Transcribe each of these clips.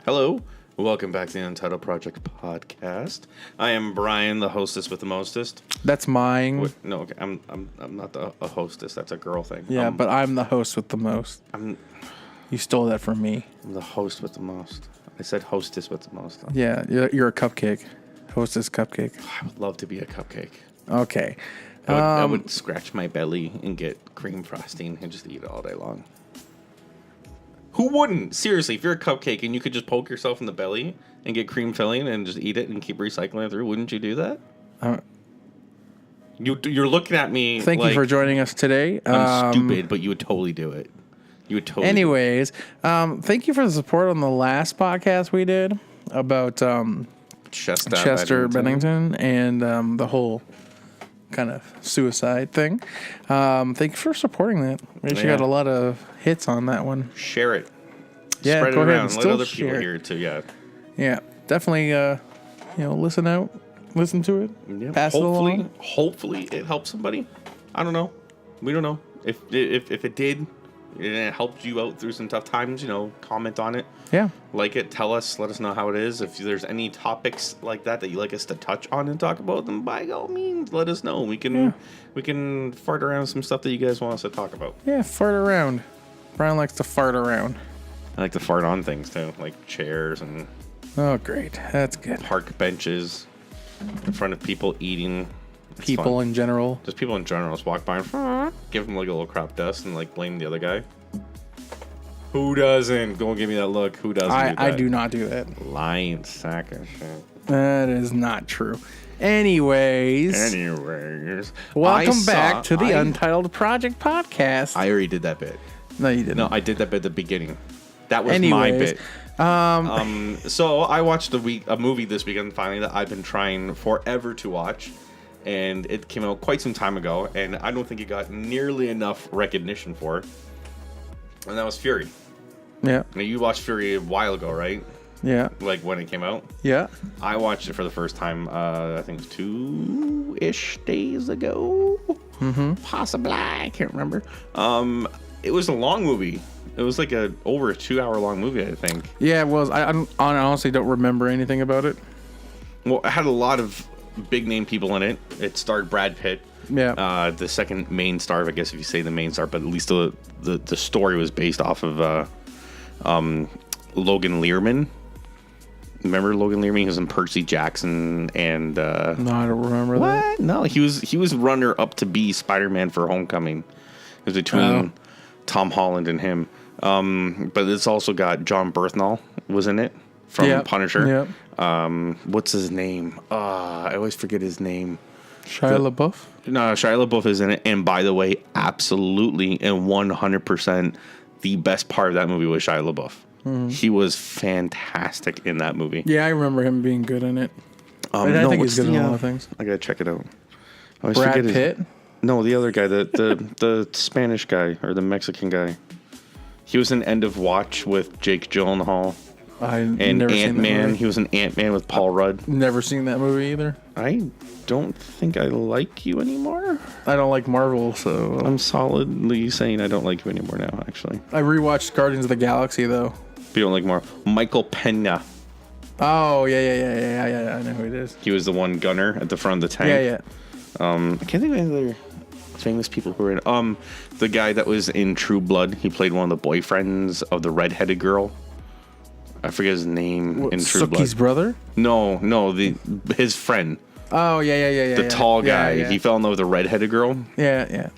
Hello, welcome back to the Untitled Project podcast. I am Brian, the hostess with the mostest. That's mine. No, okay, I'm not a hostess. That's a girl thing. Yeah, but I'm the host with the most. You stole that from me. I'm the host with the most. I said hostess with the most. Yeah, you're a cupcake. Hostess cupcake. I would love to be a cupcake. Okay. I would scratch my belly and get cream frosting and just eat it all day long. Who wouldn't? Seriously, if you're a cupcake and you could just poke yourself in the belly and get cream filling and just eat it and keep recycling it through, wouldn't you do that? You're looking at me. Thank you for joining us today. I'm stupid, but you would totally do it. You would totally. Anyways, thank you for the support on the last podcast we did about Chester Bennington and the whole kind of suicide thing. Thank you for supporting that. We actually got a lot of hits on that one. Share it. Yeah, spread go it ahead around. and Let other people hear it too. Yeah. Yeah, definitely. Listen to it. Yeah. Pass it along. Hopefully, it helps somebody. I don't know. We don't know if it did. It helped you out through some tough times. Comment on it. Yeah. Like it. Tell us. Let us know how it is. If there's any topics like that you like us to touch on and talk about, then by all means, let us know. We can fart around some stuff that you guys want us to talk about. Yeah, fart around. Brian likes to fart around. I like to fart on things too, like chairs and. Oh, great. That's good. Park benches in front of people eating. It's people fun. in general. Just people in general. Just walk by and give them like a little crop dust and like blame the other guy. Who doesn't? Don't give me that look. Who doesn't? I do not do that. Lying sack of shit. That is not true. Anyways, welcome back to the Untitled Project podcast. I already did that bit. No, you didn't. No, I did that bit at the beginning. That was my bit. So I watched a movie this weekend finally that I've been trying forever to watch, and it came out quite some time ago, and I don't think it got nearly enough recognition for it. And that was Fury. Yeah. Now, you watched Fury a while ago, right? Yeah. Like when it came out? Yeah. I watched it for the first time, I think 2-ish days ago. Mm-hmm. Possibly. I can't remember. It was a long movie. It was like over a 2-hour long movie, I think. Yeah, it was. I honestly don't remember anything about it. Well, it had a lot of big name people in it. It starred Brad Pitt. Yeah. The second main star, I guess if you say the main star, but at least the story was based off of Logan Lerman. Remember Logan Lerman? He was in Percy Jackson and no, I don't remember that. No, he was runner up to be Spider-Man for Homecoming. It was between Tom Holland and him. But it's also got John Bernthal was in it from Punisher. Yeah. What's his name? I always forget his name. Shia LaBeouf? No, Shia LaBeouf is in it. And by the way, absolutely and 100% the best part of that movie was Shia LaBeouf. Mm-hmm. He was fantastic in that movie. Yeah, I remember him being good in it. I think he's good in a lot of things. I gotta check it out. Brad Pitt? No, the other guy, the Spanish guy or the Mexican guy. He was in End of Watch with Jake Gyllenhaal. And Ant-Man. He was in Ant-Man with Paul Rudd. Never seen that movie either. I don't think I like you anymore. I don't like Marvel, so I'm solidly saying I don't like you anymore now, actually. I rewatched Guardians of the Galaxy, though. You don't like Marvel. Michael Pena. Oh, yeah. I know who it is. He was the one gunner at the front of the tank. Yeah. I can't think of any other famous people who were in. The guy that was in True Blood, he played one of the boyfriends of the redheaded girl. I forget his name in True Blood. Suki's brother? No, his friend. Oh, yeah. The tall guy. Yeah. He fell in love with the redheaded girl. Yeah.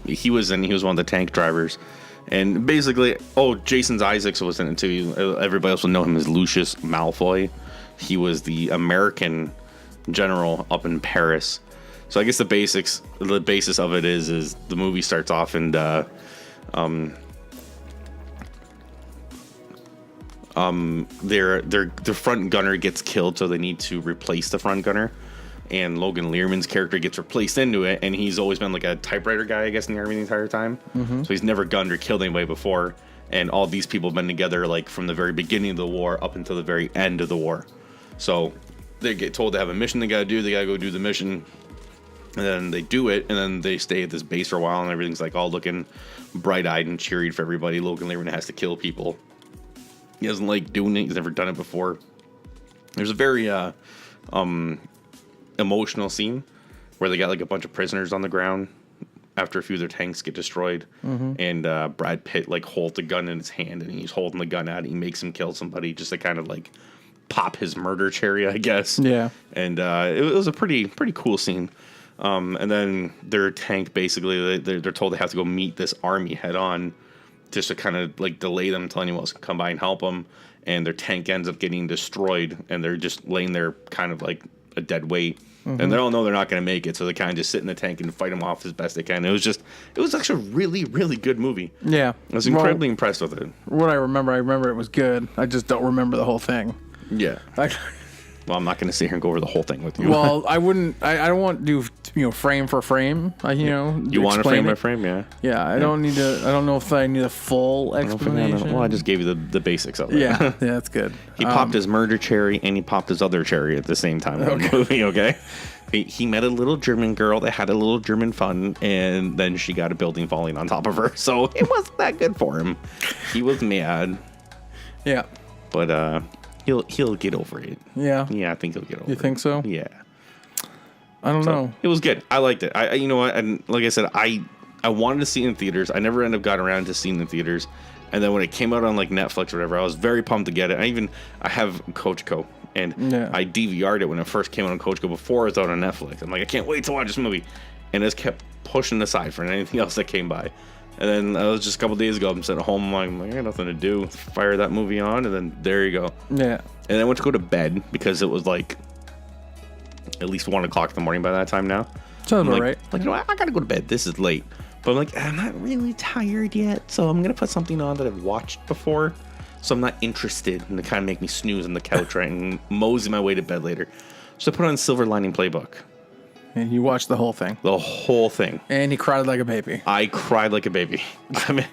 He was one of the tank drivers. And basically, Jason Isaacs was in it too. Everybody else would know him as Lucius Malfoy. He was the American general up in Paris. So I guess the basis of it is the movie starts off and their front gunner gets killed, so they need to replace the front gunner. And Logan Lerman's character gets replaced into it, and he's always been like a typewriter guy, I guess, in the army the entire time. Mm-hmm. So he's never gunned or killed anybody before. And all these people have been together like from the very beginning of the war up until the very end of the war. So they get told to have a mission they gotta do. They gotta go do the mission. And then they do it, and then they stay at this base for a while, and everything's like all looking bright-eyed and cheery for everybody. Logan Lerman has to kill people. He doesn't like doing it. He's never done it before. There's a very emotional scene where they got like a bunch of prisoners on the ground after a few of their tanks get destroyed, and Brad Pitt like holds a gun in his hand and he's holding the gun out. He makes him kill somebody just to kind of like pop his murder cherry, I guess. Yeah, and it was a pretty cool scene. And then their tank basically they're told they have to go meet this army head on, just to kind of like delay them until anyone else can come by and help them. And their tank ends up getting destroyed, and they're just laying there kind of like a dead weight. And they all know they're not going to make it, so they kind of just sit in the tank and fight them off as best they can. It was actually a really, really good movie. Yeah. I was incredibly impressed with it. What I remember it was good. I just don't remember the whole thing. Yeah. Well, I'm not going to sit here and go over the whole thing with you. Well, I wouldn't. I don't want to do frame for frame. You want a frame by frame, yeah. Yeah, I don't need to. I don't know if I need a full explanation. Well, I just gave you the basics of it. Yeah, that's good. He popped his murder cherry and he popped his other cherry at the same time in the movie. Okay. He met a little German girl that had a little German fun, and then she got a building falling on top of her. So it wasn't that good for him. He was mad. Yeah. But he'll get over it. Yeah. Yeah, I think he'll get over it. You think so? Yeah. I don't know. It was good. I liked it. You know what? And like I said, I wanted to see it in theaters. I never ended up got around to seeing it in theaters. And then when it came out on like Netflix or whatever, I was very pumped to get it. I have Coachco, and I DVR'd it when it first came out on Coachco before it was out on Netflix. I'm like, I can't wait to watch this movie. And it just kept pushing aside for anything else that came by. And then it was just a couple days ago, I'm sitting at home, I'm like, I got nothing to do. Fire that movie on, and then there you go. Yeah. And then I went to go to bed because it was like at least 1 o'clock in the morning by that time now. Sounds like, right. Like, you know, I gotta go to bed. This is late. But I'm like, I'm not really tired yet, so I'm gonna put something on that I've watched before, so I'm not interested in to kind of make me snooze on the couch, right, and mosey my way to bed later. So I put on Silver Lining Playbook. And you watched the whole thing. The whole thing. And he cried like a baby. I cried like a baby. I mean,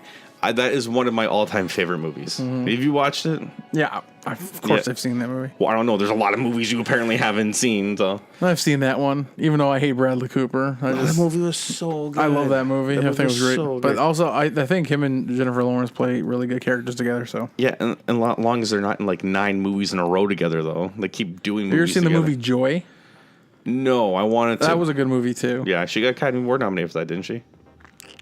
that is one of my all-time favorite movies. Have you watched it? Yeah, of course I've seen that movie. Well, I don't know. There's a lot of movies you apparently haven't seen. So I've seen that one, even though I hate Bradley Cooper. That movie was so good. I love that movie. I think it was great. So but also, I think him and Jennifer Lawrence play really good characters together. So yeah, and long as they're not in like 9 movies in a row together, though, they keep doing. Have you ever seen together. the movie Joy? No, I wanted to. That was a good movie too. Yeah, she got Academy Award nominated for that, didn't she?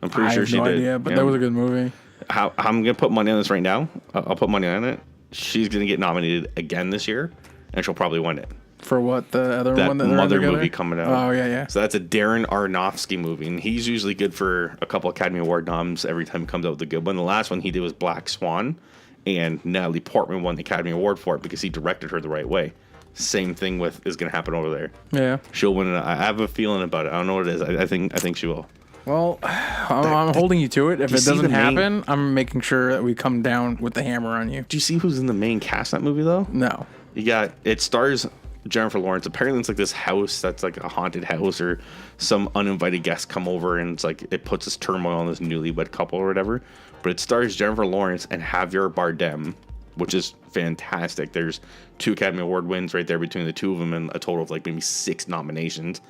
I'm pretty sure she did. I have no idea, but that was a good movie. I'm gonna put money on this right now. I'll put money on it. She's gonna get nominated again this year, and she'll probably win it. For what, the other that one that Mother movie coming out? Oh yeah. So that's a Darren Aronofsky movie, and he's usually good for a couple Academy Award noms every time he comes out with a good one. The last one he did was Black Swan, and Natalie Portman won the Academy Award for it because he directed her the right way. Same thing is going to happen over there. Yeah, she'll win it. I have a feeling about it. I don't know what it is. I think she will. Well, I'm holding you to it. If it doesn't happen, I'm making sure that we come down with the hammer on you. Do you see who's in the main cast of that movie though? No. It stars Jennifer Lawrence. Apparently it's like this house that's like a haunted house, or some uninvited guests come over, and it's like it puts this turmoil on this newlywed couple or whatever. But it stars Jennifer Lawrence and Javier Bardem, which is fantastic. There's 2 Academy Award wins right there between the two of them, and a total of like maybe 6 nominations.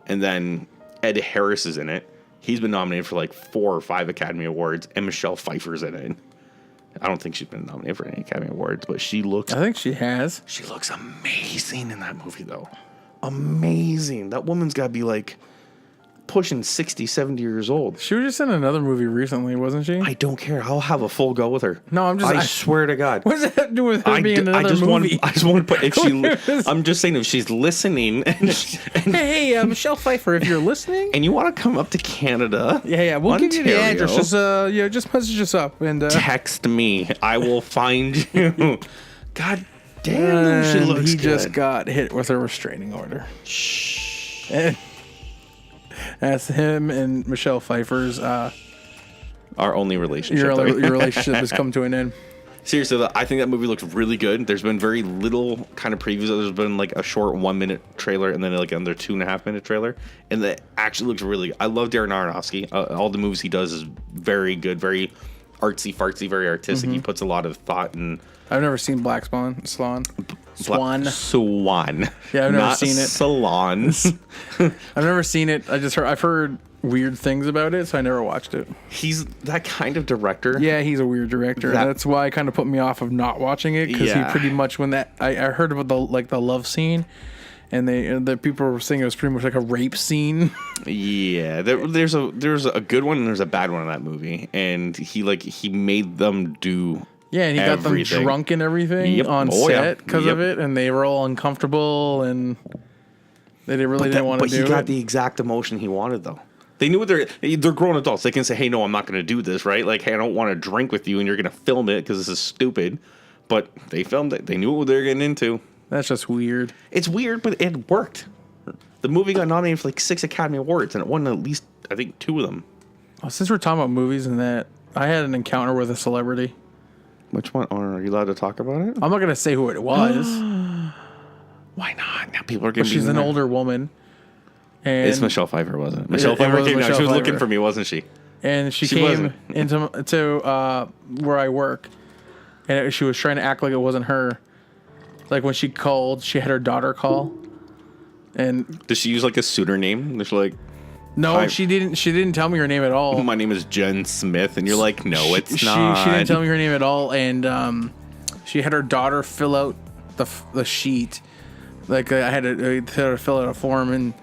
And then Ed Harris is in it. He's been nominated for like 4 or 5 Academy Awards, and Michelle Pfeiffer's in it. I don't think she's been nominated for any Academy Awards, but she looks... I think she has. She looks amazing in that movie, though. Amazing. That woman's got to be like pushing 60, 70 years old. She was just in another movie recently, wasn't she? I don't care. I'll have a full go with her. No, I swear to God. What does that have to do with her being in another movie? I just want to put... If she, I'm just saying, if she's listening... Hey, Michelle Pfeiffer, if you're listening... And you want to come up to Canada... Yeah, we'll Ontario, give you the address. Just message us up. And text me. I will find you. God damn, she looks good. He just got hit with a restraining order. Shh. And that's him and Michelle Pfeiffer's... our only relationship. Your relationship has come to an end. Seriously, I think that movie looks really good. There's been very little kind of previews. There's been like a short 1-minute trailer and then like another 2.5-minute trailer. And that actually looks really good. I love Darren Aronofsky. All the movies he does is very good, very artsy-fartsy, very artistic. Mm-hmm. He puts a lot of thought in... I've never seen Black Swan. Swan. Yeah, I've never seen it. Salons. I've never seen it. I've heard weird things about it, so I never watched it. He's that kind of director. Yeah, he's a weird director. That's why it kind of put me off of not watching it, because he pretty much, when that I heard about the love scene, and the people were saying it was pretty much like a rape scene. Yeah, there's a good one and there's a bad one in that movie, and he made them do. Yeah, and he got them drunk and everything on set because of it, and they were all uncomfortable, and they didn't want to do it. But he got the exact emotion he wanted, though. They knew they're grown adults. They can say, "Hey, no, I'm not going to do this." Right? Like, "Hey, I don't want to drink with you, and you're going to film it because this is stupid." But they filmed it. They knew what they were getting into. That's just weird. It's weird, but it worked. The movie got nominated for like 6 Academy Awards, and it won at least, I think, 2 of them. Oh, since we're talking about movies and that, I had an encounter with a celebrity. Which one? Are you allowed to talk about it? I'm not going to say who it was. Why not? Now people are going to be... She's an older woman. And it's Michelle Pfeiffer, wasn't it? Michelle Pfeiffer came down. She was looking for me, wasn't she? And she came into where I work, and she was trying to act like it wasn't her. Like when she called, she had her daughter call. And did she use like a pseudonym? She's like... No, she didn't. She didn't tell me her name at all. My name is Jen Smith, and you're like, no, it's not. She didn't tell me her name at all, and she had her daughter fill out the sheet. Like I had to fill out a form, and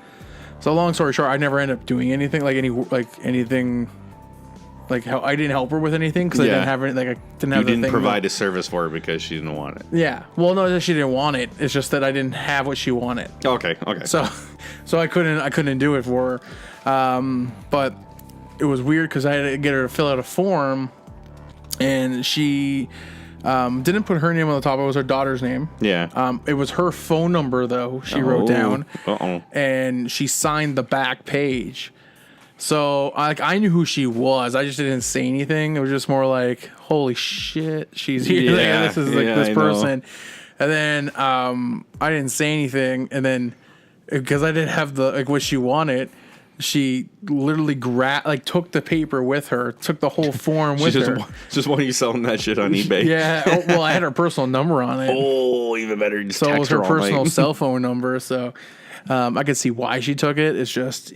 so long story short, I never ended up doing anything how I didn't help her with anything because I didn't have any, I didn't have. You didn't provide a service for her because she didn't want it. Yeah, well, no, she didn't want it. It's just that I didn't have what she wanted. Okay. So I couldn't do it for her. But it was weird because I had to get her to fill out a form, and she didn't put her name on the top. It was her daughter's name. Yeah. It was her phone number though. She wrote down. Uh-oh. And she signed the back page. So I knew who she was. I just didn't say anything. It was just more like, holy shit, she's here. Yeah, this is this person. And then I didn't say anything. And then because I didn't have what she wanted, she literally took the paper with her, took the whole form with her. Just want you selling that shit on eBay. Yeah. Well, I had her personal number on it. Oh, even better. Just so it was her personal night. cell phone number. So I could see why she took it. It's just,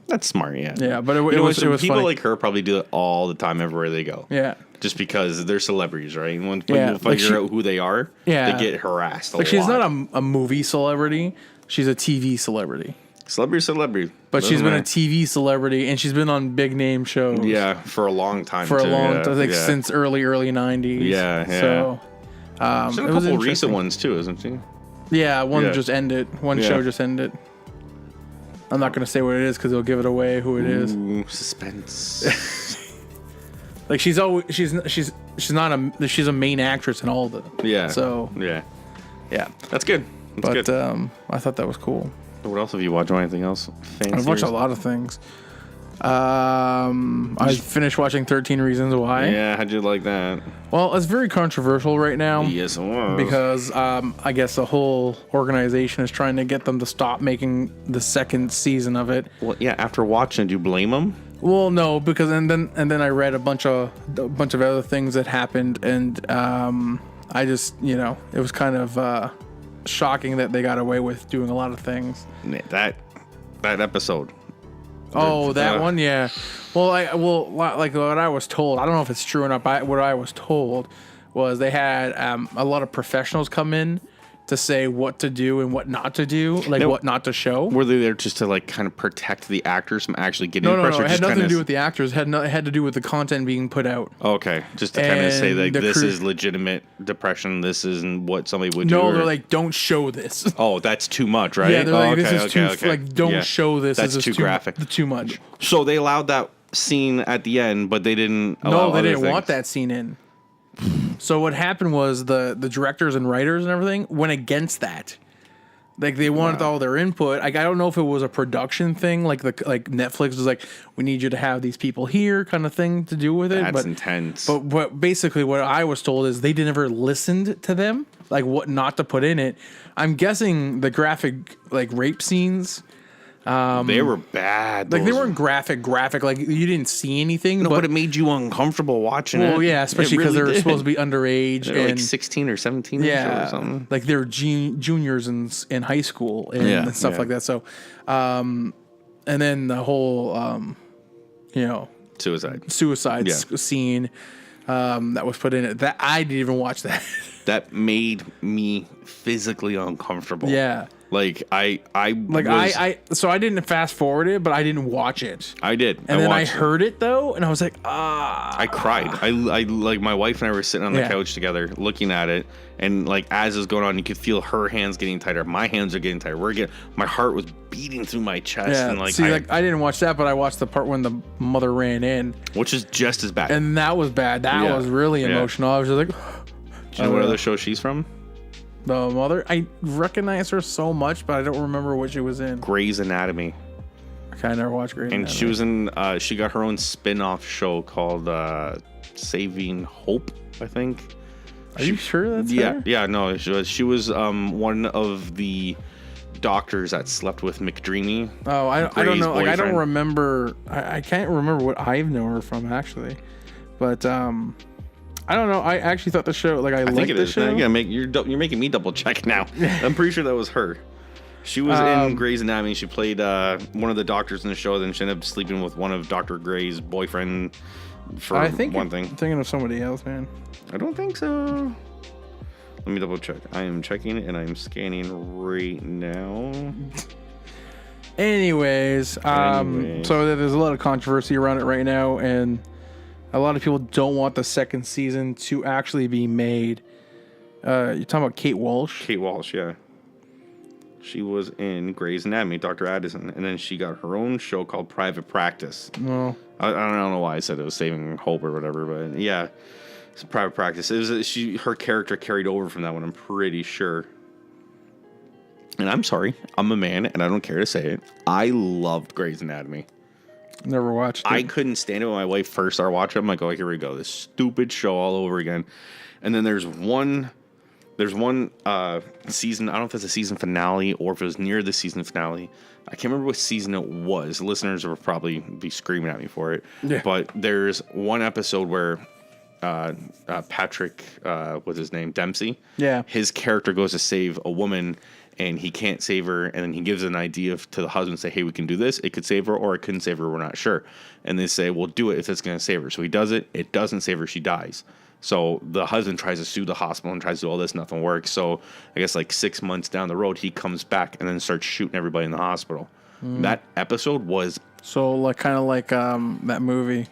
that's smart, yeah. Yeah, but it was people funny. like her probably do it all the time everywhere they go. Yeah. Just because they're celebrities, right? And when people figure out who they are, they get harassed a lot. She's not a movie celebrity. She's a TV celebrity. Celebrity. But she's been a TV celebrity, and she's been on big name shows. Yeah, for a long time. Since early 90s. Yeah. So, she's a couple recent ones too, isn't she? Yeah, one just ended. One show just ended. I'm not going to say what it is because it'll give it away who it is. Suspense. Like she's a main actress in all of them. Yeah. So yeah, that's good. That's good. I thought that was cool. What else have you watched? Anything else? I've watched a lot of things. I finished watching 13 Reasons Why. Yeah, how'd you like that? Well, it's very controversial right now. Yes, it was. Because I guess the whole organization is trying to get them to stop making the second season of it. Well, yeah. After watching, do you blame them? Well, no, because and then I read a bunch of other things that happened, and I just it was kind of shocking that they got away with doing a lot of things. That episode. Oh, that one, yeah. Well, like what I was told, I don't know if it's true or not, but what I was told was they had a lot of professionals come in to say what to do and what not to do, what not to show. Were they there just to kind of protect the actors from actually getting pressure? No. It had nothing to do with the actors. It had to do with the content being put out. Okay, just to kind of say this is legitimate depression. This isn't what somebody would do. No, they're like, don't show this. Oh, that's too much, right? Yeah, they're like, this is too don't show this. That's too graphic. Too much. So they allowed that scene at the end, but they didn't. No, they didn't want that scene in. So what happened was the directors and writers and everything went against that. Like they wanted all their input. I don't know if it was a production thing, like Netflix was like, we need you to have these people here, kind of thing to do with it. That's intense. But basically, what I was told is they never listened to them, like what not to put in it. I'm guessing the graphic rape scenes. They were bad. They weren't graphic. Like you didn't see anything. No, but it made you uncomfortable watching it. Well, yeah, especially because they're supposed to be underage. They're like 16 or 17 or something. Like they're juniors in high school and stuff like that. So, and And then the whole, suicide scene that was put in it. That I didn't even watch that. That made me physically uncomfortable. Yeah. Like so I didn't fast forward it, but I didn't watch it. I did. And then I heard it though, and I was like, I cried. I like my wife and I were sitting on the couch together looking at it, and like as it was going on, you could feel her hands getting tighter. My hands are getting tighter. My heart was beating through my chest. Yeah. And I didn't watch that, but I watched the part when the mother ran in, which is just as bad. And that was bad. That was really emotional. I was just like, do you know what other show she's from? The mother. I recognize her so much, but I don't remember what she was in. Grey's Anatomy. I never watched Grey's Anatomy. And she was in. She got her own spin-off show called Saving Hope, I think. Are you sure that's her? Yeah. No, she was one of the doctors that slept with McDreamy. Oh, I don't know. Like I don't remember. I can't remember what I've known her from actually, but I don't know. I actually thought the show, I liked the show. Yeah, you're making me double check now. I'm pretty sure that was her. She was in Grey's Anatomy. She played one of the doctors in the show. Then she ended up sleeping with one of Dr. Grey's boyfriend for one thing. I'm thinking of somebody else, man. I don't think so. Let me double check. I am checking and I'm scanning right now. Anyways, so there's a lot of controversy around it right now, and a lot of people don't want the second season to actually be made. You're talking about Kate Walsh? Kate Walsh, yeah. She was in Grey's Anatomy, Dr. Addison, and then she got her own show called Private Practice. No. I don't know why I said it was Saving Hope or whatever, but yeah, it's Private Practice. It was her character carried over from that one, I'm pretty sure. And I'm sorry, I'm a man, and I don't care to say it. I loved Grey's Anatomy. Never watched it. I couldn't stand it when my wife first started watching it. I'm like, oh, here we go. This stupid show all over again. And then there's one season. I don't know if it's a season finale or if it was near the season finale. I can't remember what season it was. Listeners will probably be screaming at me for it. Yeah. But there's one episode where Patrick, what's his name? Dempsey. Yeah. His character goes to save a woman, and he can't save her, and then he gives an idea to the husband, say, hey, we can do this. It could save her, or it couldn't save her. We're not sure. And they say, well, do it if it's going to save her. So he does it. It doesn't save her. She dies. So the husband tries to sue the hospital and tries to do all this. Nothing works. So I guess 6 months down the road, he comes back and then starts shooting everybody in the hospital. That episode was... So kind of like that movie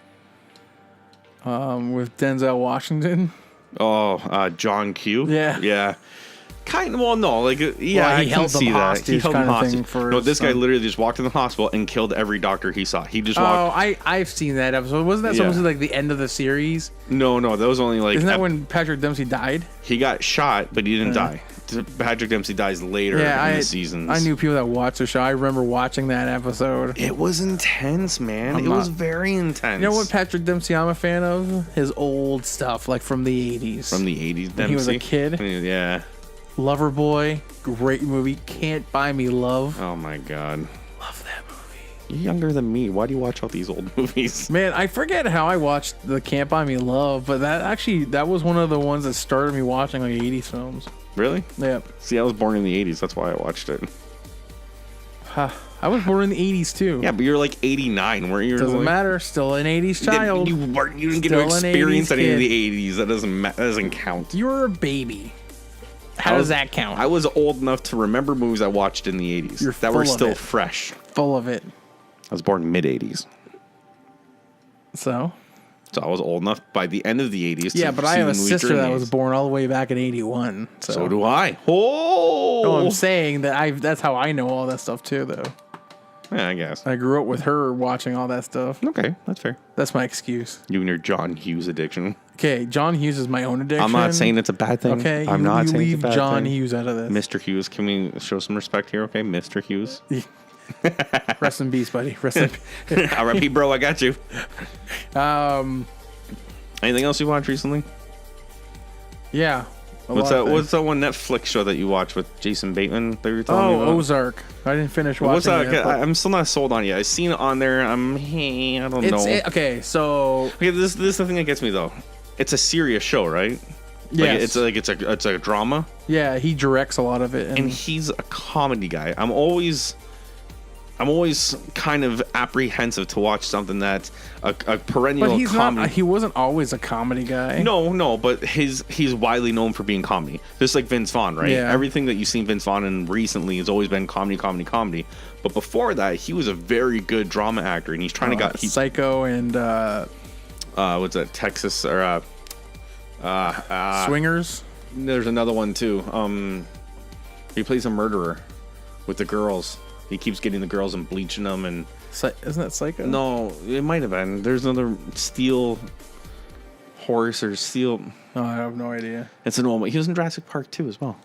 with Denzel Washington. Oh, John Q? Yeah. Yeah. Kind of, well, no, he held them hostage. He held them hostage. No, this guy literally just walked in the hospital and killed every doctor he saw. He just walked. Oh, I've seen that episode. Wasn't that supposed to be the end of the series? No, that was only Isn't that when Patrick Dempsey died? He got shot, but he didn't die. Patrick Dempsey dies later in the seasons. I knew people that watched the show. I remember watching that episode. It was intense, man. It was very intense. You know what Patrick Dempsey I'm a fan of? His old stuff, from the 80s. From the 80s, Dempsey? When he was a kid. Yeah. Loverboy, great movie. Can't Buy Me Love. Oh my god, love that movie. You're younger than me. Why do you watch all these old movies? Man, I forget how I watched the Can't Buy Me Love, but that was one of the ones that started me watching 80s films. Really? Yeah. See, I was born in the 80s. That's why I watched it. I was born in the 80s too. Yeah, but you're 89, weren't you? Doesn't matter. Still an 80s child. You didn't get to experience any of the 80s. That doesn't count. You were a baby. How does that count? I was old enough to remember movies I watched in the 80s that were still fresh. Full of it. I was born mid-80s. So I was old enough by the end of the 80s. Yeah, but I have a sister that was born all the way back in 81. So do I. Oh! No, I'm saying that's how I know all that stuff too, though. Yeah, I guess. I grew up with her watching all that stuff. Okay, that's fair. That's my excuse. You and your John Hughes addiction. Okay, John Hughes is my own addiction. I'm not saying it's a bad thing. Okay, I'm not saying leave it's a bad John thing. Hughes out of this. Mr. Hughes, can we show some respect here, okay? Mr. Hughes. Rest in peace, buddy. Rest in peace. R.I.P., bro, I got you. Anything else you watched recently? Yeah. What's that one Netflix show that you watched with Jason Bateman that you were telling me about? Ozark. I didn't finish watching What's that? it. I'm still not sold on it yet. I've seen it on there. I don't know. Okay, so... Okay, this is the thing that gets me, though. It's a serious show, right? Yes. It's a drama. Yeah, he directs a lot of it. And he's a comedy guy. I'm always... I'm always kind of apprehensive to watch something that's a perennial But he's comedy. not. He wasn't always a comedy guy. No, but he's widely known for being comedy. Just like Vince Vaughn, right? Yeah. Everything that you've seen Vince Vaughn in recently has always been comedy. But before that, he was a very good drama actor, and he's trying to get Psycho and what's that? Texas or Swingers. There's another one too. He plays a murderer with the girls. He keeps getting the girls and bleaching them, and Isn't that Psycho? no, it might have been. There's another Steel Horse or Steel. No, I have no idea. It's an old one. He was in Jurassic Park too as well.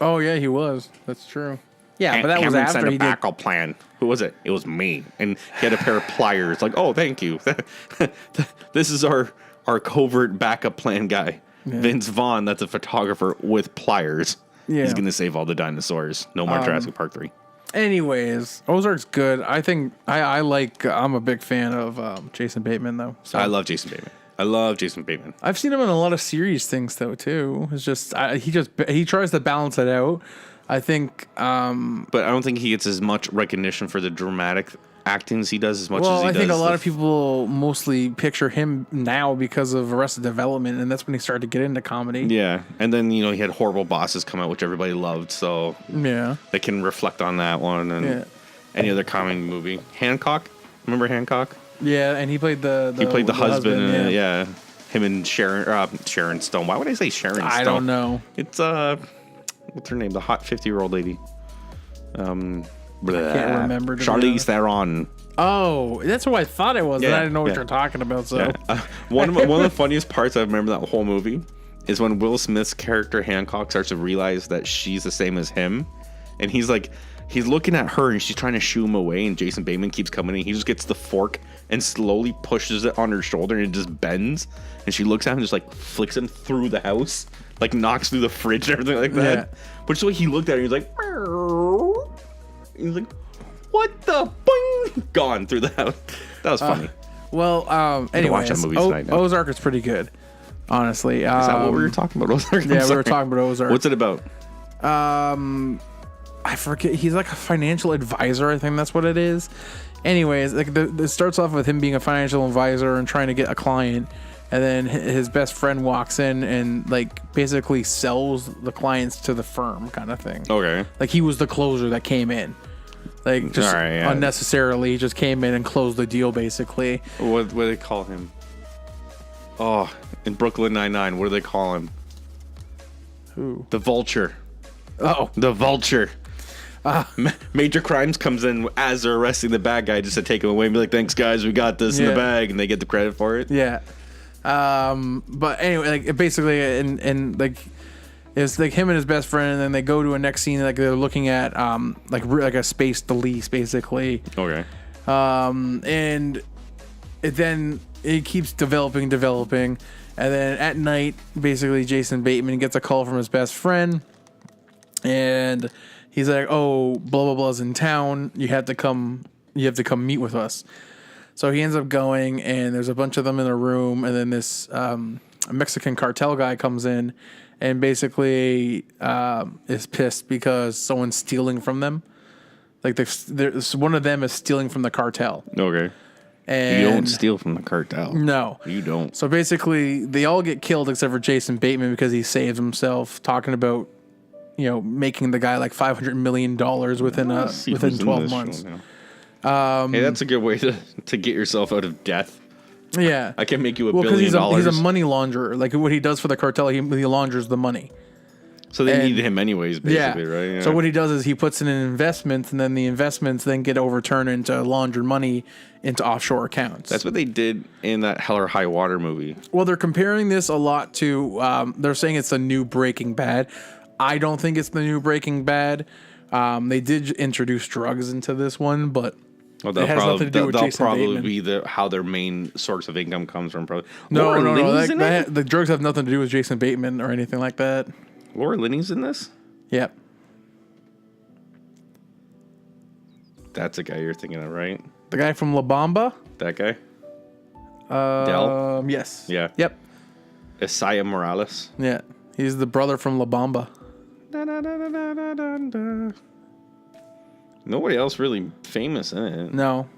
Oh yeah, he was. That's true. Yeah, but that was Cameron after sent he a did. backup plan. Who was it? It was me, and he had a pair of pliers. Like, oh, thank you. This is our covert backup plan guy, Vince Vaughn. That's a photographer with pliers. Yeah. He's gonna save all the dinosaurs. No more Jurassic Park 3. Anyways, Ozark's good. I think I'm a big fan of Jason Bateman though. So. I love Jason Bateman. I've seen him in a lot of serious things though too. It's just he tries to balance it out. I think. But I don't think he gets as much recognition for the dramatic acting as he does as much as he does. Well, I think a lot of people mostly picture him now because of Arrested Development, and that's when he started to get into comedy. Yeah, and then he had Horrible Bosses come out, which everybody loved, so Yeah. they can reflect on that one and any other comedy movie. Hancock, remember Hancock? Yeah, and he played the husband in it, yeah. Him and Sharon Stone. Why would I say Sharon Stone? I don't know. It's what's her name? The hot 50-year-old lady. I can't remember. Charlize Theron. Oh, that's who I thought it was. And I didn't know what you're talking about. So One of the funniest parts I remember that whole movie is when Will Smith's character Hancock starts to realize that she's the same as him, and he's looking at her and she's trying to shoo him away, and Jason Bateman keeps coming in. He just gets the fork and slowly pushes it on her shoulder, and it just bends, and she looks at him and just like flicks him through the house, like knocks through the fridge and everything like that. Yeah. But so he looked at her and he's like, Meow. He's like, what the boing? Gone through the house. That was funny. Anyway, watch that movie tonight now. Ozark is pretty good, honestly. Is that what we were talking about? Ozark? Yeah, we were talking about Ozark. What's it about? I forget. He's like a financial advisor. I think that's what it is. Anyways, like it starts off with him being a financial advisor and trying to get a client, and then his best friend walks in and like basically sells the clients to the firm, kind of thing. Okay. Like he was the closer that came in. Like just unnecessarily, he just came in and closed the deal, basically. What do they call him? Oh, in Brooklyn Nine-Nine, what do they call him? Who? The Vulture. Oh, the Vulture. Major Crimes comes in as they're arresting the bad guy just to take him away and be like, thanks guys, we got this in the bag, and they get the credit for it. Yeah. But anyway, like basically, and like it's like him and his best friend, and then they go to a next scene, like they're looking at like a space to lease, basically. Okay. And then it keeps developing, and then at night, basically, Jason Bateman gets a call from his best friend, and he's like, "Oh, blah blah blah's in town. You have to come meet with us." So he ends up going, and there's a bunch of them in a room, and then this Mexican cartel guy comes in, and basically is pissed because someone's stealing from them. Like one of them is stealing from the cartel. Okay. And you don't steal from the cartel. No. You don't. So basically, they all get killed except for Jason Bateman because he saves himself, talking about, making the guy like $500 million within 12 months. Hey, that's a good way to get yourself out of death. Yeah. I can make you $1 billion. He's a money launderer. Like what he does for the cartel, he launders the money. So they need him anyways, basically, right? Yeah. So what he does is he puts in investments, and then the investments then get overturned into laundered money into offshore accounts. That's what they did in that Hell or High Water movie. Well, they're comparing this a lot to, they're saying it's the new Breaking Bad. I don't think it's the new Breaking Bad. They did introduce drugs into this one, but it has nothing to do with Jason Bateman. Be how their main source of income comes from. Probably. No. The drugs have nothing to do with Jason Bateman or anything like that. Laura Linney's in this? Yep. That's the guy you're thinking of, right? The guy from La Bamba? That guy? Del? Yes. Yeah. Yep. Isaiah Morales? Yeah. He's the brother from La Bamba. Nobody else really famous in it. No.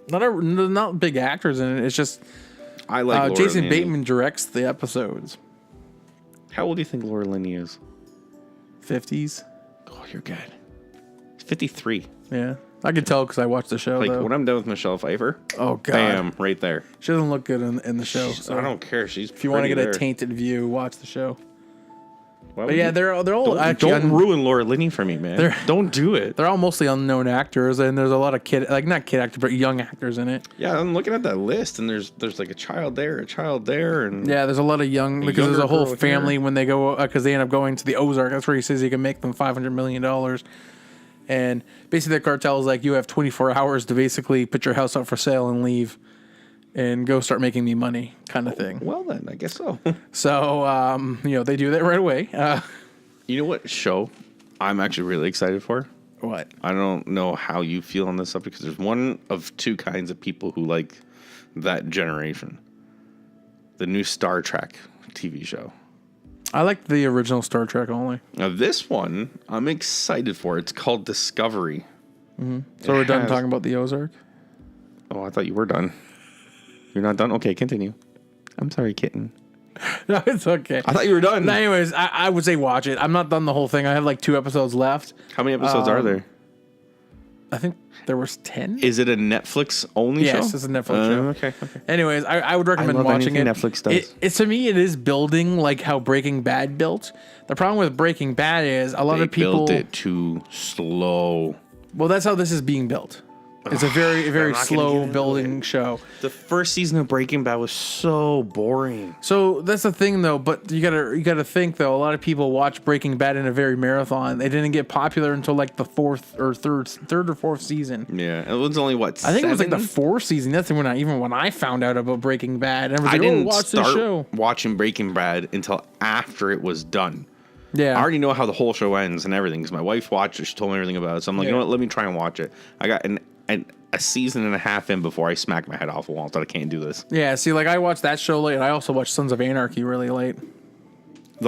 Not big actors in it. It's just I like Laura Jason Linney. Bateman directs the episodes. How old do you think Laura Linney is? 50s. Oh, you're good. 53. Yeah. I could tell because I watched the show, Like, though. when I'm done with Michelle Pfeiffer, Oh, God. bam, right there. She doesn't look good in the show. So I don't care. She's if you want to get a tainted view, watch the show. But yeah, they're all Don't ruin Laura Linney for me, man. Don't do it. They're all mostly unknown actors, and there's a lot of not kid actors, but young actors in it. Yeah, I'm looking at that list, and there's like a child there, and yeah, there's a lot of young because there's a whole family when they go because they end up going to the Ozark. That's where he says he can make them $500 million, and basically the cartel is like, you have 24 hours to basically put your house up for sale and leave, and go start making me money, kind of thing. Well, then I guess so. So they do that right away. You know what show I'm actually really excited for? What? I don't know how you feel on this subject because there's one of two kinds of people who like that generation. The new Star Trek TV show. I like the original Star Trek only. Now this one I'm excited for. It's called Discovery. Mm-hmm. So we're done talking about the Ozark? Oh, I thought you were done. You're not done? Okay, continue. I'm sorry, kitten. No, it's okay. I thought you were done. No, anyways, I would say watch it. I'm not done the whole thing. I have like 2 episodes left. How many episodes are there? I think there was 10. Is it a Netflix only show? Yes, it's a Netflix show. Okay. Anyways, I would recommend watching it. Netflix does. To me, it is building like how Breaking Bad built. The problem with Breaking Bad is a lot of people built it too slow. Well, that's how this is being built. It's a very slow building show. The first season of Breaking Bad was so boring. So that's the thing, though. But you gotta think though. A lot of people watch Breaking Bad in a very marathon. They didn't get popular until like the third or fourth season. Yeah, it was only what? I think it was like the 4th season. That's when I found out about Breaking Bad. And I didn't watch this show. Watching Breaking Bad until after it was done. Yeah, I already know how the whole show ends and everything because my wife watched it. She told me everything about it. So I'm like, you know what? Let me try and watch it. I got a season and a half in before I smacked my head off the wall and thought I can't do this. Yeah, see, like I watched that show late, and I also watched Sons of Anarchy really late. I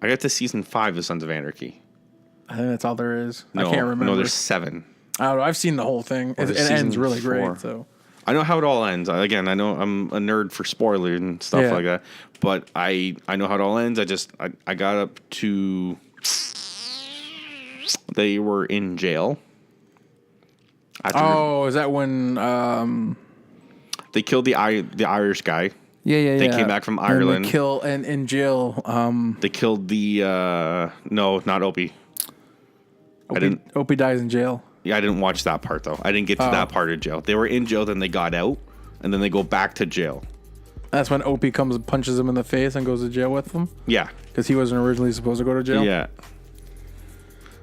got to season 5 of Sons of Anarchy. I think that's all there is. No, I can't remember. No, there's 7. I don't know. I've seen the whole thing. It ends really great. So I know how it all ends. Again, I know I'm a nerd for spoilers and stuff like that, but I know how it all ends. I got up to they were in jail. Is that when they killed the Irish guy? Yeah. They came back from Ireland. And in jail. They killed the no, not Opie. Opie dies in jail. Yeah, I didn't watch that part though. I didn't get to that part of jail. They were in jail, then they got out, and then they go back to jail. That's when Opie comes and punches him in the face and goes to jail with them? Yeah. Because he wasn't originally supposed to go to jail? Yeah.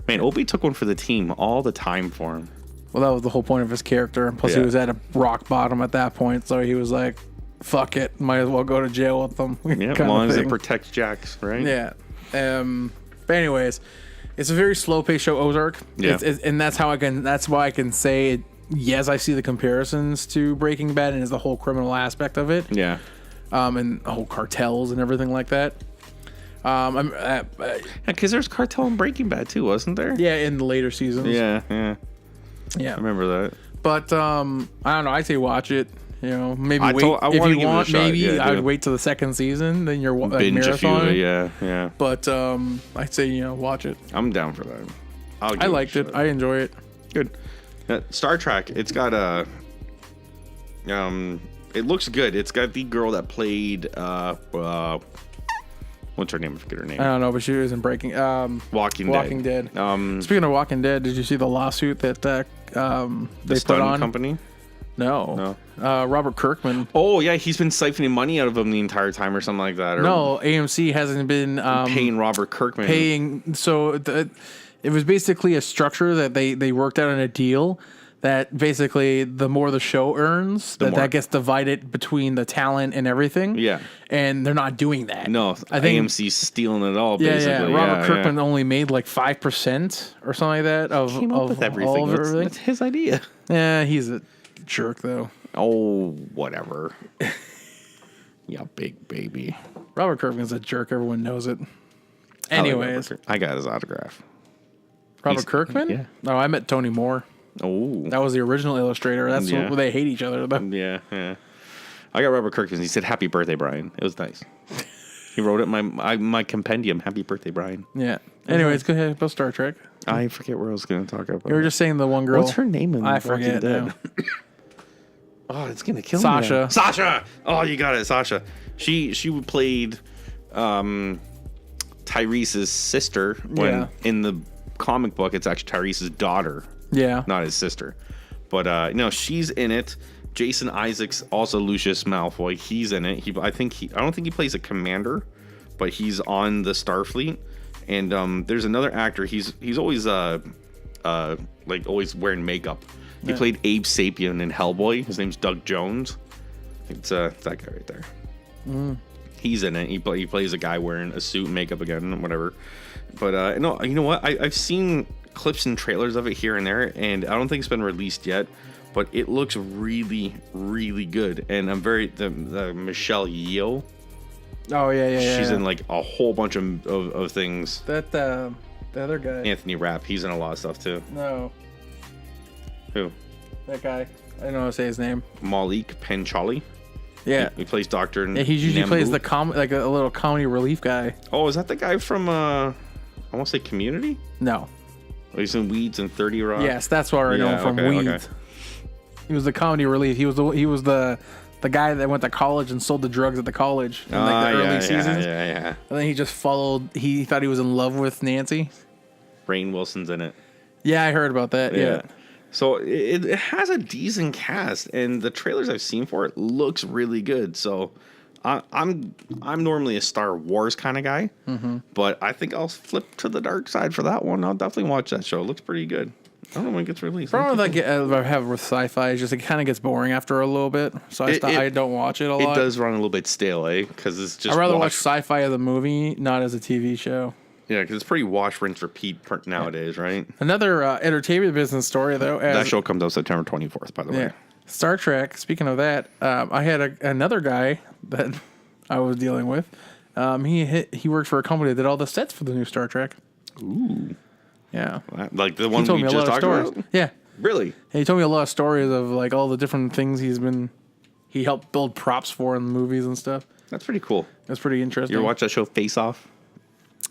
Man, Opie took one for the team all the time for him. Well, that was the whole point of his character. Plus, he was at a rock bottom at that point, so he was like, fuck it, might as well go to jail with them. Yeah, as long as it protects Jax, right? Yeah. But anyways, it's a very slow-paced show, Ozark. Yeah. And that's why I can say it. Yes, I see the comparisons to Breaking Bad and is the whole criminal aspect of it. Yeah. And the whole cartels and everything like that. Because there's cartel in Breaking Bad too, wasn't there? Yeah, in the later seasons. Yeah. I remember that. But I don't know. I'd say watch it. You know, maybe I wait want if to you give it a want. shot. Maybe Yeah, I'd wait till the 2nd season. Then you're binge marathon. a few. Yeah. But I'd say watch it. I'm down for that. I liked it. I enjoy it. Good. Star Trek. It's got a. It looks good. It's got the girl that played. What's her name? I forget her name. I don't know, but she was in Walking Dead. Speaking of Walking Dead, did you see the lawsuit that they put on? Company? No. Robert Kirkman. Oh yeah, he's been siphoning money out of them the entire time, or something like that. Or no, AMC hasn't been paying Robert Kirkman. So it was basically a structure that they worked out in a deal. That basically, the more the show earns, that gets divided between the talent and everything. Yeah. And they're not doing that. No, I think AMC's stealing it all, basically. Yeah. Robert Kirkman only made like 5% or something like that of everything. All of everything. That's his idea. Yeah, he's a jerk, though. Oh, whatever. Yeah, big baby. Robert Kirkman's a jerk. Everyone knows it. Anyways, I got his autograph. Robert Kirkman? Yeah. No, I met Tony Moore. Oh. That was the original illustrator. That's where they hate each other. Yeah. I got Robert Kirkman. He said, "Happy birthday, Brian." It was nice. He wrote it in my compendium. Happy birthday, Brian. Yeah. Anyways, go ahead about Star Trek. I forget where I was going to talk about. You were just saying the one girl. What's her name? I forget now. Oh, it's gonna kill Sasha. me. Sasha. Oh, you got it, Sasha. She played Tyrese's sister when in the comic book it's actually Tyrese's daughter. Yeah. Not his sister. But no, she's in it. Jason Isaacs, also Lucius Malfoy, he's in it. I don't think he plays a commander, but he's on the Starfleet. And there's another actor. He's always like always wearing makeup. He played Abe Sapien in Hellboy. His name's Doug Jones. It's that guy right there. He's in it. He plays a guy wearing a suit and makeup again, whatever. But no, you know what? I've seen clips and trailers of it here and there, and I don't think it's been released yet. But it looks really, really good. And I'm the Michelle Yeoh. Oh yeah. She's in like a whole bunch of things. That the other guy. Anthony Rapp. He's in a lot of stuff too. No. Who? That guy. I don't know how to say his name. Malik Panchali. Yeah. He plays Doctor. Yeah, he usually plays the like a little comedy relief guy. Oh, is that the guy from I want to say Community? No. Oh, he's in Weeds and 30 Rock. Yes, that's where I know him from. Weeds. Okay. He was the comedy relief. He was the guy that went to college and sold the drugs at the college in like the early seasons. Yeah. And then he just followed. He thought he was in love with Nancy. Rainn Wilson's in it. Yeah, I heard about that. Yeah. So it has a decent cast, and the trailers I've seen for it looks really good. So I'm normally a Star Wars kind of guy, but I think I'll flip to the dark side for that one. I'll definitely watch that show. It looks pretty good. I don't know when it gets released. Problem I have with sci-fi is just it kind of gets boring after a little bit, so I don't watch it a lot. It does run a little bit stale, because it's just. I'd rather watch sci-fi as a movie, not as a TV show. Yeah, because it's pretty wash, rinse, repeat nowadays, right? Another entertainment business story, though. That show comes out September 24th, by the way. Star Trek. Speaking of that, I had another guy that I was dealing with. He worked for a company that did all the sets for the new Star Trek. Ooh. Yeah. Like the one we just talked about? Yeah. Really? And he told me a lot of stories of like all the different things he helped build props for in the movies and stuff. That's pretty cool. That's pretty interesting. You ever watch that show Face Off?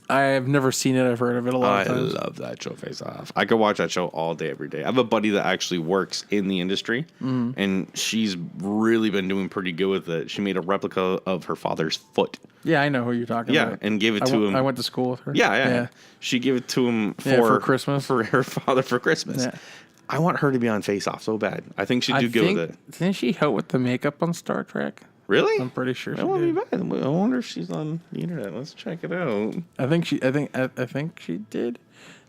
I've never seen it. I've heard of it a lot of times. I love that show, Face Off. I could watch that show all day, every day. I have a buddy that actually works in the industry, and she's really been doing pretty good with it. She made a replica of her father's foot. Yeah, I know who you're talking about. Yeah, and gave it to him. I went to school with her. Yeah. She gave it to him for Christmas. For her father for Christmas. Yeah. I want her to be on Face Off so bad. I think she'd do good with it. Didn't she help with the makeup on Star Trek? Really? I'm pretty sure she did. Be bad. I wonder if she's on the internet. Let's check it out. I think she did. If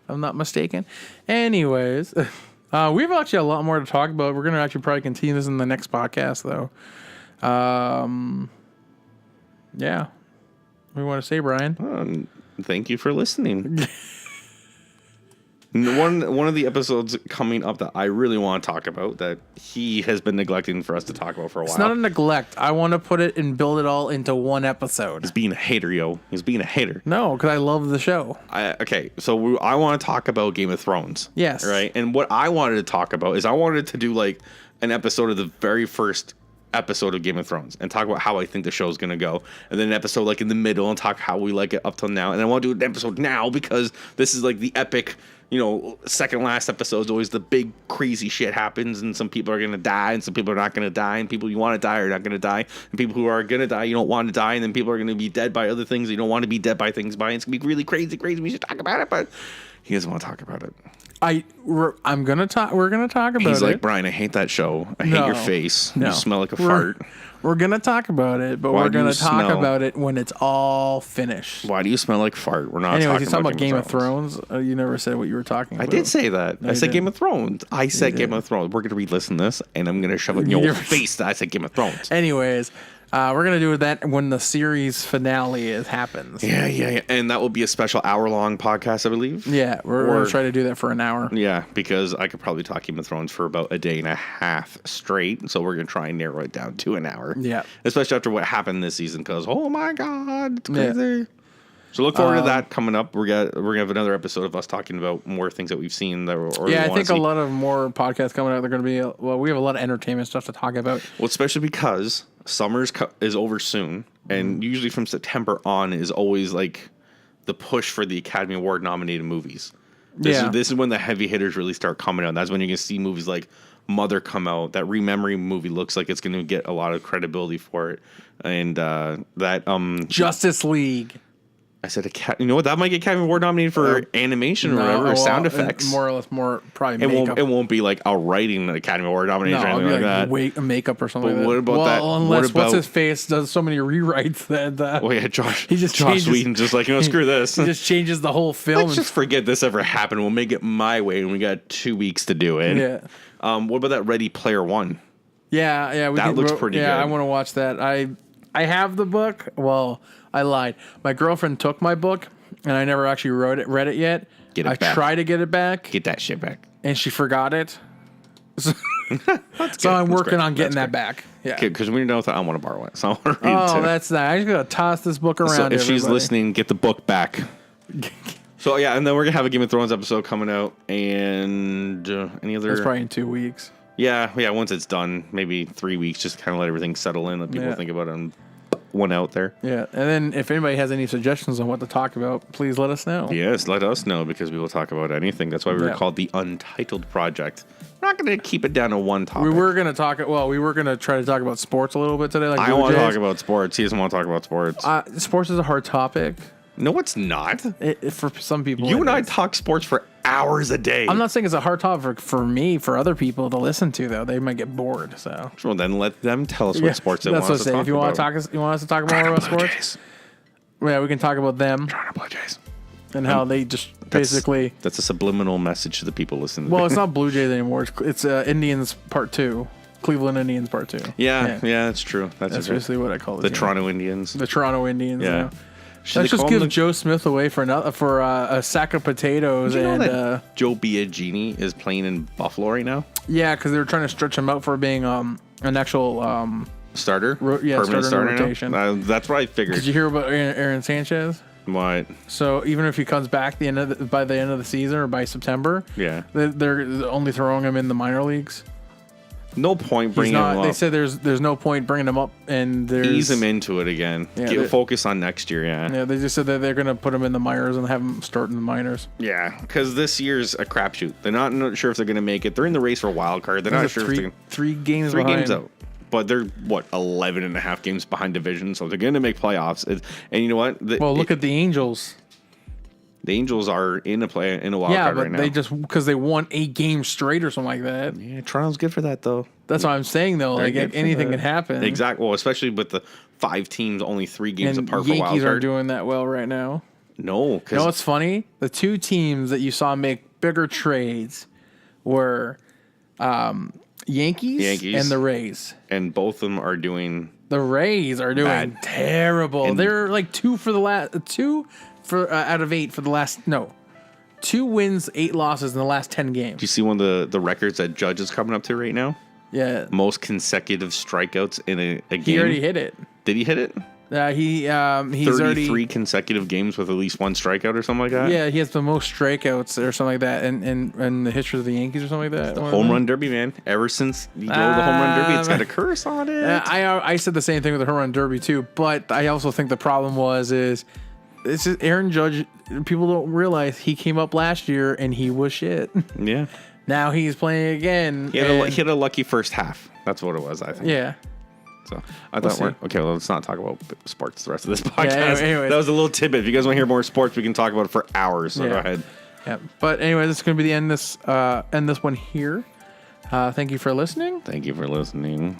I'm not mistaken. Anyways, we have actually a lot more to talk about. We're gonna actually probably continue this in the next podcast, though. Yeah. What do you want to say, Brian? Thank you for listening. One of the episodes coming up that I really want to talk about that he has been neglecting for us to talk about for a while. It's not a neglect. I want to put it and build it all into one episode. He's being a hater, yo. He's being a hater. No, because I love the show. So I want to talk about Game of Thrones. Yes. Right? And what I wanted to talk about is I wanted to do like an episode of the very first episode of Game of Thrones and talk about how I think the show's going to go. And then an episode like in the middle and talk how we like it up till now. And I want to do an episode now because this is like the epic... second last episode is always the big crazy shit happens, and some people are going to die, and some people are not going to die, and people you want to die are not going to die, and people who are going to die you don't want to die, and then people are going to be dead by other things you don't want to be dead by things by. It's going to be really crazy. We should talk about it, but he doesn't want to talk about it. We're gonna talk about it. He's like, Brian, I hate that show. I hate your face. No. You smell like a fart. We're gonna talk about it, but we're gonna talk about it when it's all finished. Why do you smell like fart? We're not. Anyways, you're talking about Game of Thrones. You never said what you were talking about. I did say that. No, I said Game of Thrones. I said Game of Thrones. We're gonna re-listen this, and I'm gonna shove it in your face that I said Game of Thrones. Anyways. We're going to do that when the series finale happens. Yeah. And that will be a special hour-long podcast, I believe. Yeah, we're going to try to do that for an hour. Yeah, because I could probably talk Game of Thrones for about a day and a half straight. So we're going to try and narrow it down to an hour. Yeah. Especially after what happened this season, because, oh my God, it's crazy. So look forward to that coming up. We're gonna have another episode of us talking about more things that we've seen that. I think a lot of more podcasts coming out. They're going to be we have a lot of entertainment stuff to talk about. Well, especially because summer is over soon, and usually from September on is always like the push for the Academy Award nominated movies. This is when the heavy hitters really start coming out. That's when you're gonna see movies like Mother come out. That Remembering movie looks like it's gonna get a lot of credibility for it, and Justice League. I said, you know what? That might get Academy Award nominated for animation or whatever, or sound effects. More or less, probably makeup. It won't be like a writing Academy Award nomination or anything like that. Makeup or something. But what about that? Unless what's his face does so many rewrites that. Oh yeah, Josh. Josh Whedon's just like, screw this. He just changes the whole film. Let's just forget this ever happened. We'll make it my way, and we got 2 weeks to do it. Yeah. What about that Ready Player One? Yeah. That looks pretty good. Yeah, I want to watch that. I have the book. Well, I lied. My girlfriend took my book. And I never actually read it yet. I tried to get it back. Get that shit back. And she forgot it. So I'm working on getting that back. Yeah. Because when you're done with it, I want to borrow it. So I want to read it too. That's nice. I just got to toss this book around. So if she's listening, get the book back. So yeah, and then we're going to have a Game of Thrones episode coming out. And any other... That's probably in 2 weeks. Yeah. Once it's done, maybe 3 weeks, just kind of let everything settle in. Let people think about it and one out there. Yeah. And then if anybody has any suggestions on what to talk about, please let us know. Yes, let us know, because we will talk about anything. That's why we were called the Untitled Project. We're not going to keep it down to one topic. We were going to try to talk about sports a little bit today. Like I want to talk about sports. He doesn't want to talk about sports. Sports is a hard topic. No, it's not. For some people, you and I talk sports for hours a day. I'm not saying it's a hard topic for me. For other people to listen to, though, they might get bored. So, well, then let them tell us what sports they want us to talk about. If you want us to talk more about sports, Jays. Yeah, we can talk about them. Toronto Blue Jays. And how they just basically... That's a subliminal message to the people listening. Well, it's not Blue Jays anymore. It's Indians Part 2. Cleveland Indians Part 2. Yeah, that's true. That's basically what I call it. The Toronto Indians. The Toronto Indians, yeah. Let's just give Joe Smith away for a sack of potatoes. Did you know that Joe Biagini is playing in Buffalo right now? Yeah, because they were trying to stretch him out for being an actual starter. Permanent starter in rotation. That's what I figured. Did you hear about Aaron Sanchez? What? So even if he comes back by the end of the season or by September, they're only throwing him in the minor leagues. No point bringing him up. They said there's no point bringing him up, and ease him into it again. Focus on next year. Yeah, they just said that they're going to put him in the minors and have him start in the minors. Yeah, because this year's a crapshoot. They're not sure if they're going to make it. They're in the race for a wild card. They're not sure if they're three games out. But they're 11 and a half games behind division, so they're going to make playoffs. And you know what? Look at the Angels. The Angels are in a wild card right now. Yeah, but they just because they won 8 games straight or something like that. Yeah, Toronto's good for that though. That's what I'm saying though. Like anything can happen. Exactly. Well, especially with the 5 teams only 3 games apart for wild card. Yankees aren't doing that well right now. No, you know what's funny? The 2 teams that you saw make bigger trades were Yankees and the Rays. And both of them are doing. The Rays are doing terrible. And they're like 2 out of 8 for the last 2 wins, 8 losses in the last 10 games. Do you see one of the records that Judge is coming up to right now? Yeah. Most consecutive strikeouts in a game. He already hit it. Did he hit it? He's 33 consecutive games with at least 1 strikeout or something like that. Yeah, he has the most strikeouts or something like that in the history of the Yankees or something like that. The home run derby, man. Ever since you drove the home run derby, it's got a curse on it. I said the same thing with the home run derby too, but I also think the problem is this is Aaron Judge. People don't realize he came up last year and he was shit. Yeah. Now he's playing again. He had a lucky first half. That's what it was, I think. Yeah. So I thought okay, well, let's not talk about sports the rest of this podcast. Yeah, anyways. That was a little tidbit. If you guys want to hear more sports, we can talk about it for hours. So go ahead. Yeah. But anyway, this is going to be the end this one here. Thank you for listening. Thank you for listening.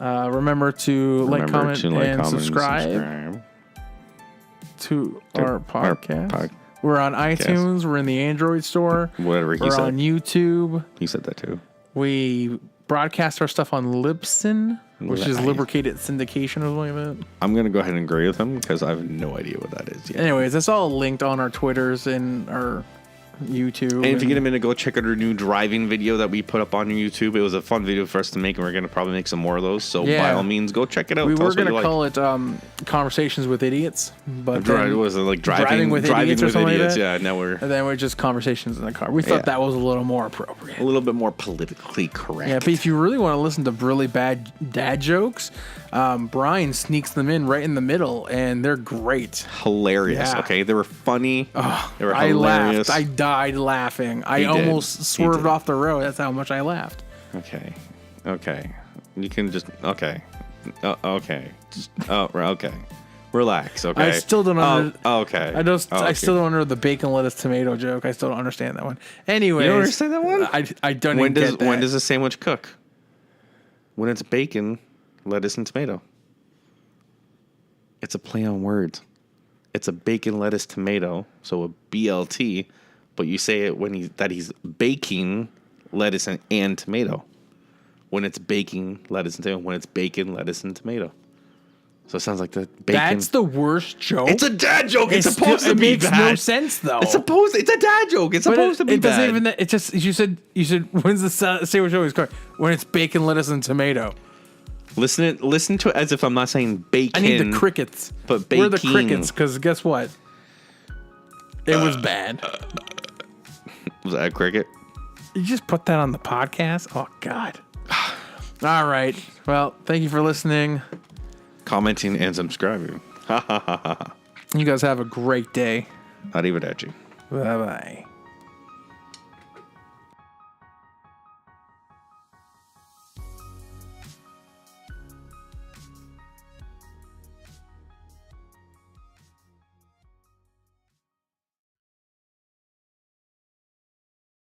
Remember to like, comment, and subscribe to our podcast. We're on iTunes. We're in the Android store. Whatever he said. We're on YouTube. He said that too. We broadcast our stuff on Libsyn, which is lubricated syndication or something like that. I'm going to go ahead and agree with him because I have no idea what that is yet. Anyways, it's all linked on our Twitters and our YouTube. And if you get a minute, go check out our new driving video that we put up on YouTube. It was a fun video for us to make, and we're going to probably make some more of those. So by all means, go check it out. We were going to call it Conversations with Idiots, but it was like driving with idiots or something like that. Yeah, now and then we're just conversations in the car. We thought that was a little more appropriate, a little bit more politically correct. Yeah, but if you really want to listen to really bad dad jokes, Brian sneaks them in right in the middle, and they're great, hilarious. Yeah. Okay, they were funny. They were hilarious. I laughed. I died laughing. I almost swerved off the road. That's how much I laughed. Okay. You can just okay. Just, okay. Relax. Okay. I still don't okay. I still don't know the bacon, lettuce, tomato joke. I still don't understand that one. Anyways, you don't understand that one? I don't even get that. When does a sandwich cook? When it's bacon, lettuce, and tomato. It's a play on words. It's a bacon, lettuce, tomato, so a BLT, but you say it when he's baking lettuce and tomato. When it's baking lettuce and tomato. When it's bacon, lettuce, and tomato. So it sounds like the bacon. That's the worst joke. It's a dad joke. It's supposed to be bad. It makes no sense though. It's a dad joke. It's supposed to be bad. It doesn't even. It just you said when's the sandwich always cooked? When it's bacon, lettuce, and tomato. Listen to it as if I'm not saying bacon. I need the crickets. But bacon. We're the crickets because guess what? It was bad. Was that a cricket? You just put that on the podcast? Oh God. All right. Well, thank you for listening, commenting, and subscribing. You guys have a great day. Arrivederci. Bye bye.